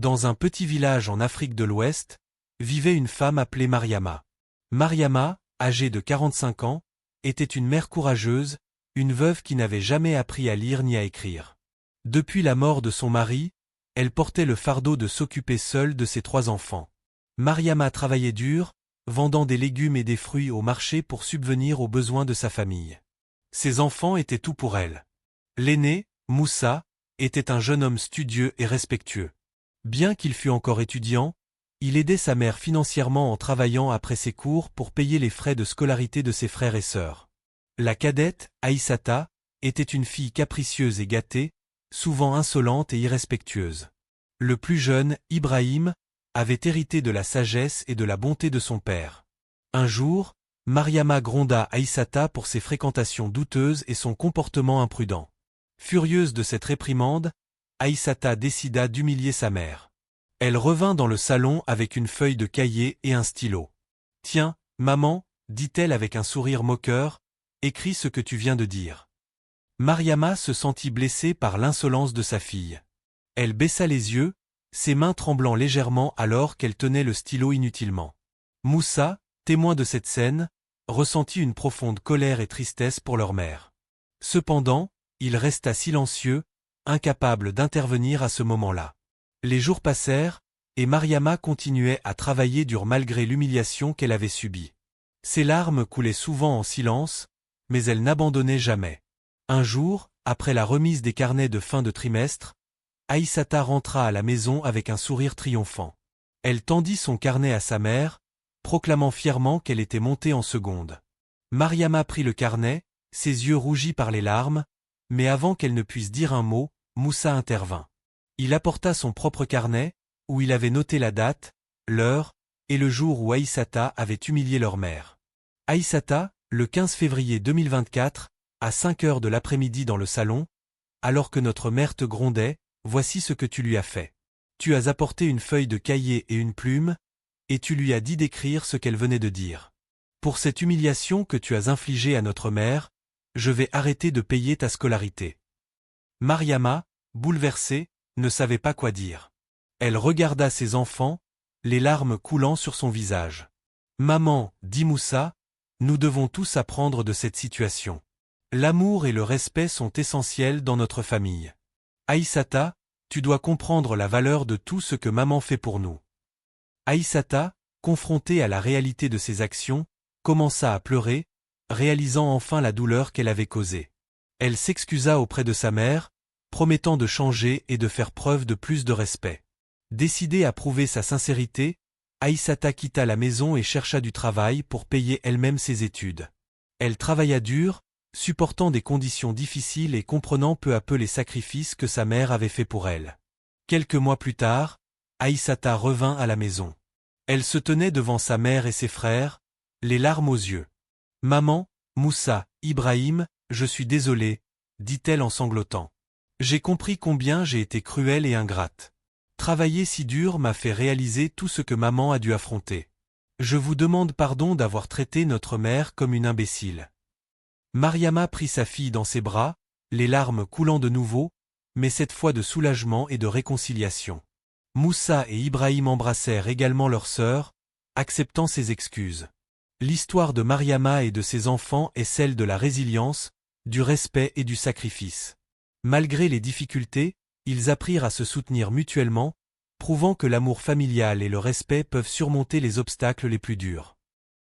Dans un petit village en Afrique de l'Ouest, vivait une femme appelée Mariama. Mariama, âgée de 45 ans, était une mère courageuse, une veuve qui n'avait jamais appris à lire ni à écrire. Depuis la mort de son mari, elle portait le fardeau de s'occuper seule de ses 3 enfants. Mariama travaillait dur, vendant des légumes et des fruits au marché pour subvenir aux besoins de sa famille. Ses enfants étaient tout pour elle. L'aîné, Moussa, était un jeune homme studieux et respectueux. Bien qu'il fût encore étudiant, il aidait sa mère financièrement en travaillant après ses cours pour payer les frais de scolarité de ses frères et sœurs. La cadette, Aïssata, était une fille capricieuse et gâtée, souvent insolente et irrespectueuse. Le plus jeune, Ibrahim, avait hérité de la sagesse et de la bonté de son père. Un jour, Mariama gronda Aïssata pour ses fréquentations douteuses et son comportement imprudent. Furieuse de cette réprimande, Aïssata décida d'humilier sa mère. Elle revint dans le salon avec une feuille de cahier et un stylo. « Tiens, maman, dit-elle avec un sourire moqueur, écris ce que tu viens de dire. » Mariama se sentit blessée par l'insolence de sa fille. Elle baissa les yeux, ses mains tremblant légèrement alors qu'elle tenait le stylo inutilement. Moussa, témoin de cette scène, ressentit une profonde colère et tristesse pour leur mère. Cependant, il resta silencieux, incapable d'intervenir à ce moment-là. Les jours passèrent, et Mariama continuait à travailler dur malgré l'humiliation qu'elle avait subie. Ses larmes coulaient souvent en silence, mais elle n'abandonnait jamais. Un jour, après la remise des carnets de fin de trimestre, Aïssata rentra à la maison avec un sourire triomphant. Elle tendit son carnet à sa mère, proclamant fièrement qu'elle était montée en seconde. Mariama prit le carnet, ses yeux rougis par les larmes, mais avant qu'elle ne puisse dire un mot, Moussa intervint. Il apporta son propre carnet, où il avait noté la date, l'heure, et le jour où Aïssata avait humilié leur mère. Aïssata, le 15 février 2024, à 5 heures de l'après-midi dans le salon, alors que notre mère te grondait, voici ce que tu lui as fait. Tu as apporté une feuille de cahier et une plume, et tu lui as dit d'écrire ce qu'elle venait de dire. Pour cette humiliation que tu as infligée à notre mère, je vais arrêter de payer ta scolarité. Mariama, bouleversée, ne savait pas quoi dire. Elle regarda ses enfants, les larmes coulant sur son visage. Maman, dit Moussa, nous devons tous apprendre de cette situation. L'amour et le respect sont essentiels dans notre famille. Aïssata, tu dois comprendre la valeur de tout ce que maman fait pour nous. Aïssata, confrontée à la réalité de ses actions, commença à pleurer, réalisant enfin la douleur qu'elle avait causée. Elle s'excusa auprès de sa mère, promettant de changer et de faire preuve de plus de respect. Décidée à prouver sa sincérité, Aïssata quitta la maison et chercha du travail pour payer elle-même ses études. Elle travailla dur, supportant des conditions difficiles et comprenant peu à peu les sacrifices que sa mère avait faits pour elle. Quelques mois plus tard, Aïssata revint à la maison. Elle se tenait devant sa mère et ses frères, les larmes aux yeux. « Maman, Moussa, Ibrahim, je suis désolée, dit-elle en sanglotant. J'ai compris combien j'ai été cruelle et ingrate. Travailler si dur m'a fait réaliser tout ce que maman a dû affronter. Je vous demande pardon d'avoir traité notre mère comme une imbécile. » Mariama prit sa fille dans ses bras, les larmes coulant de nouveau, mais cette fois de soulagement et de réconciliation. Moussa et Ibrahim embrassèrent également leur sœur, acceptant ses excuses. L'histoire de Mariama et de ses enfants est celle de la résilience, du respect et du sacrifice. Malgré les difficultés, ils apprirent à se soutenir mutuellement, prouvant que l'amour familial et le respect peuvent surmonter les obstacles les plus durs.